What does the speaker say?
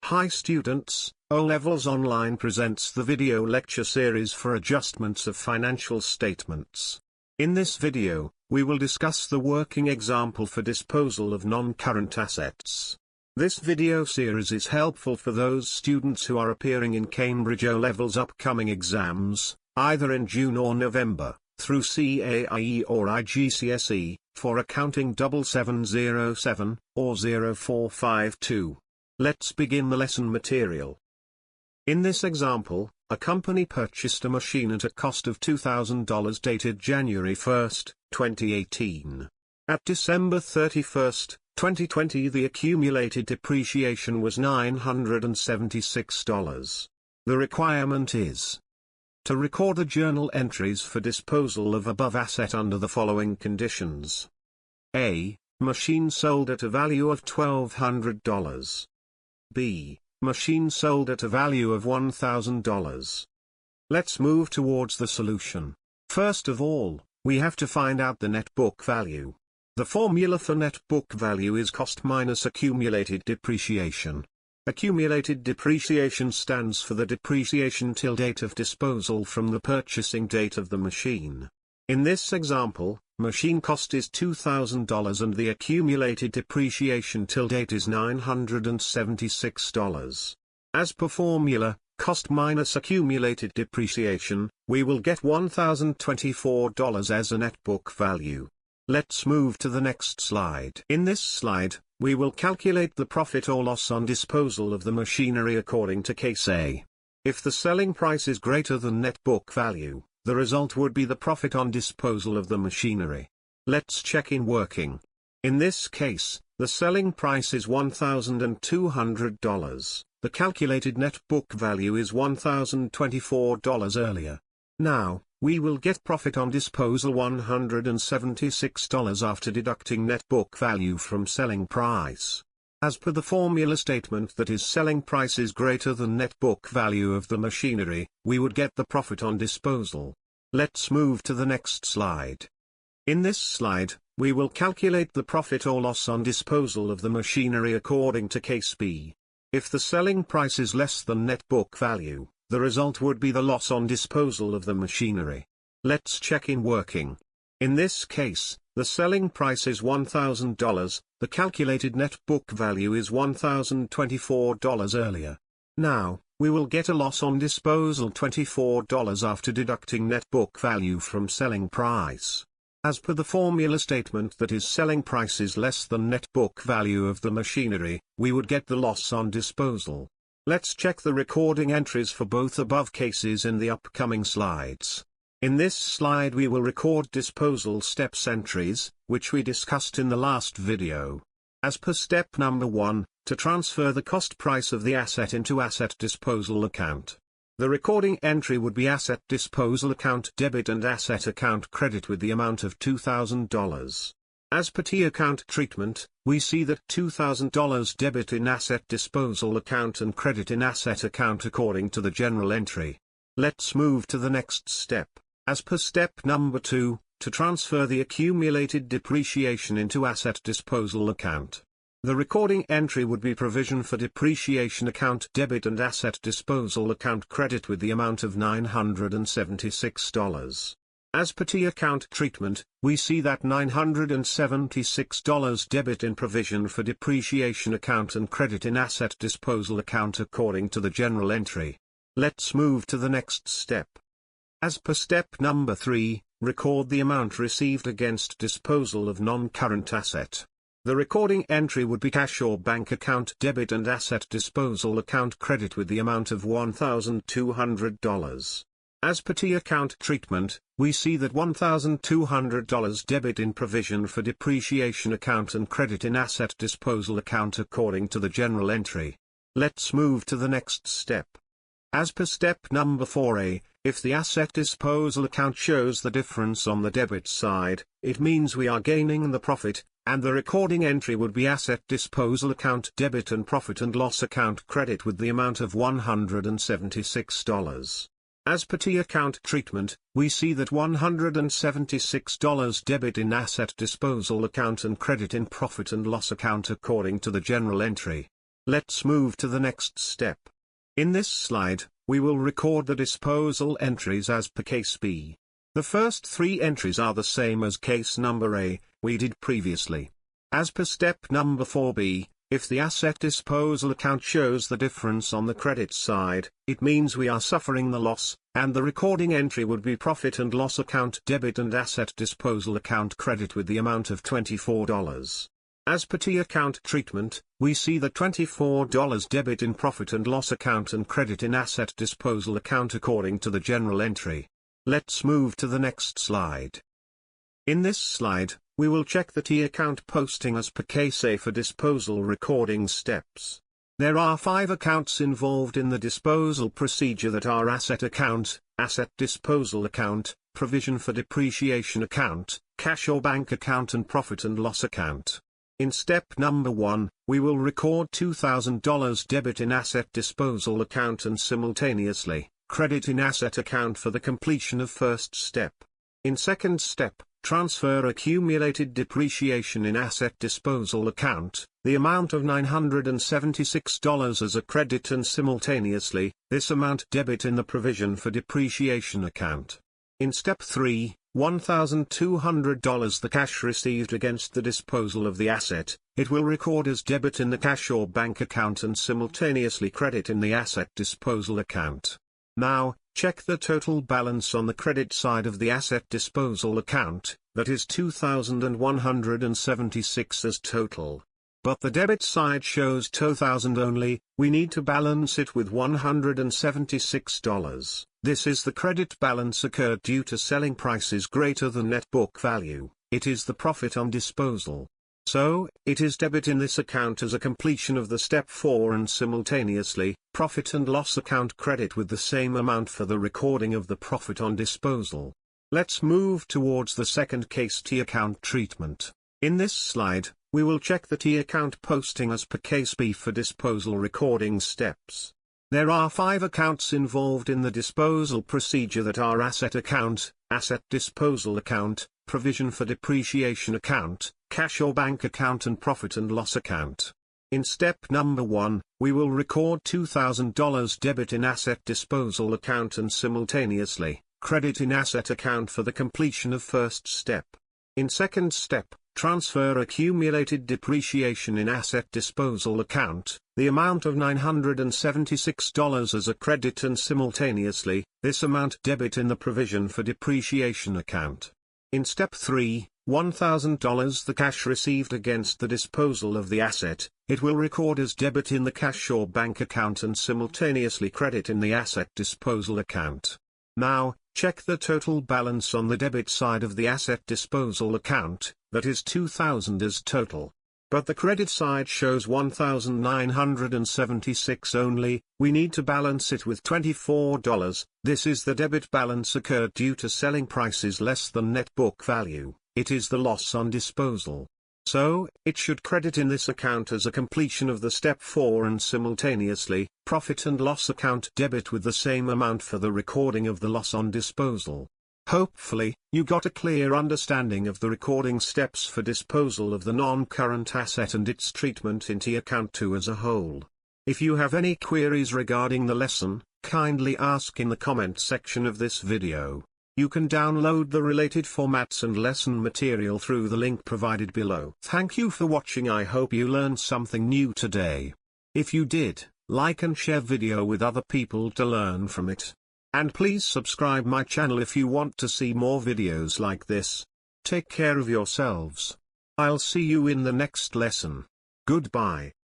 Hi students, Olevels Online presents the video lecture series for adjustments of financial statements. In this video, we will discuss the working example for disposal of non-current assets. This video series is helpful for those students who are appearing in Cambridge O-Levels upcoming exams, either in June or November, through CAIE or IGCSE, for accounting 7707 or 0452. Let's begin the lesson material. In this example, a company purchased a machine at a cost of $2,000 dated January 1, 2018. At December 31, 2020 the accumulated depreciation was $976. The requirement is to record the journal entries for disposal of above asset under the following conditions. A. Machine sold at a value of $1,200. B. Machine sold at a value of $1,000. Let's move towards the solution. First of all, we have to find out the net book value. The formula for net book value is cost minus accumulated depreciation. Accumulated depreciation stands for the depreciation till date of disposal from the purchasing date of the machine. In this example, machine cost is $2,000 and the accumulated depreciation till date is $976. As per formula, cost minus accumulated depreciation, we will get $1,024 as a net book value. Let's move to the next slide. In this slide, we will calculate the profit or loss on disposal of the machinery according to case A. If the selling price is greater than net book value, the result would be the profit on disposal of the machinery. Let's check in working. In this case, the selling price is $1,200. The calculated net book value is $1,024 earlier. Now, we will get profit on disposal $176 after deducting net book value from selling price. As per the formula statement that is selling price is greater than net book value of the machinery, we would get the profit on disposal. Let's move to the next slide. In this slide, we will calculate the profit or loss on disposal of the machinery according to case B. If the selling price is less than net book value, the result would be the loss on disposal of the machinery. Let's check in working. In this case, the selling price is $1,000, the calculated net book value is $1,024 earlier. Now, we will get a loss on disposal $24 after deducting net book value from selling price. As per the formula statement that is selling price is less than net book value of the machinery, we would get the loss on disposal. Let's check the recording entries for both above cases in the upcoming slides. In this slide we will record disposal steps entries, which we discussed in the last video. As per step number 1, to transfer the cost price of the asset into asset disposal account. The recording entry would be asset disposal account debit and asset account credit with the amount of $2,000. As per T account treatment, we see that $2,000 debit in asset disposal account and credit in asset account according to the general entry. Let's move to the next step. As per step number 2, to transfer the accumulated depreciation into asset disposal account. The recording entry would be provision for depreciation account debit and asset disposal account credit with the amount of $976. As per T account treatment, we see that $976 debit in provision for depreciation account and credit in asset disposal account according to the general entry. Let's move to the next step. As per step number 3, record the amount received against disposal of non-current asset. The recording entry would be cash or bank account debit and asset disposal account credit with the amount of $1,200. As per T account treatment, we see that $1,200 debit in provision for depreciation account and credit in asset disposal account according to the general entry. Let's move to the next step. As per step number 4a, if the asset disposal account shows the difference on the debit side, it means we are gaining the profit, and the recording entry would be asset disposal account debit and profit and loss account credit with the amount of $176. As per T account treatment, we see that $176 debit in asset disposal account and credit in profit and loss account according to the general entry. Let's move to the next step. In this slide, we will record the disposal entries as per case B. The first 3 entries are the same as case number A, we did previously. As per step number 4B, if the asset disposal account shows the difference on the credit side, it means we are suffering the loss, and the recording entry would be profit and loss account debit and asset disposal account credit with the amount of $24. As per T account treatment, we see the $24 debit in profit and loss account and credit in asset disposal account according to the general entry. Let's move to the next slide. In this slide, we will check the T account posting as per case A for disposal recording steps. There are 5 accounts involved in the disposal procedure that are asset account, asset disposal account, provision for depreciation account, cash or bank account and profit and loss account. In step number 1, we will record $2,000 debit in asset disposal account and simultaneously, credit in asset account for the completion of first step. In second step, transfer accumulated depreciation in asset disposal account, the amount of $976 as a credit and simultaneously, this amount debit in the provision for depreciation account. In step 3, $1,200 the cash received against the disposal of the asset, it will record as debit in the cash or bank account and simultaneously credit in the asset disposal account. Now, check the total balance on the credit side of the asset disposal account, that is $2,176 as total. But the debit side shows $2,000 only, we need to balance it with $176. This is the credit balance occurred due to selling prices greater than net book value, it is the profit on disposal. So, it is debit in this account as a completion of the step 4 and simultaneously, profit and loss account credit with the same amount for the recording of the profit on disposal. Let's move towards the second case T account treatment. In this slide, we will check the T account posting as per case B for disposal recording steps. There are 5 accounts involved in the disposal procedure that are asset account, asset disposal account, provision for depreciation account, cash or bank account and profit and loss account. In step number 1, we will record $2,000 debit in asset disposal account and simultaneously, credit in asset account for the completion of first step. In second step, transfer accumulated depreciation in asset disposal account, the amount of $976 as a credit and simultaneously, this amount debit in the provision for depreciation account. In step 3, $1,000 the cash received against the disposal of the asset, it will record as debit in the cash or bank account and simultaneously credit in the asset disposal account. Now, check the total balance on the debit side of the asset disposal account, that is $2,000 as total. But the credit side shows $1,976 only, we need to balance it with $24, this is the debit balance occurred due to selling prices less than net book value, it is the loss on disposal. So, it should credit in this account as a completion of the step 4 and simultaneously, profit and loss account debit with the same amount for the recording of the loss on disposal. Hopefully, you got a clear understanding of the recording steps for disposal of the non-current asset and its treatment in T account 2 as a whole. If you have any queries regarding the lesson, kindly ask in the comment section of this video. You can download the related formats and lesson material through the link provided below. Thank you for watching. I hope you learned something new today. If you did, like and share video with other people to learn from it. And please subscribe my channel if you want to see more videos like this. Take care of yourselves. I'll see you in the next lesson. Goodbye.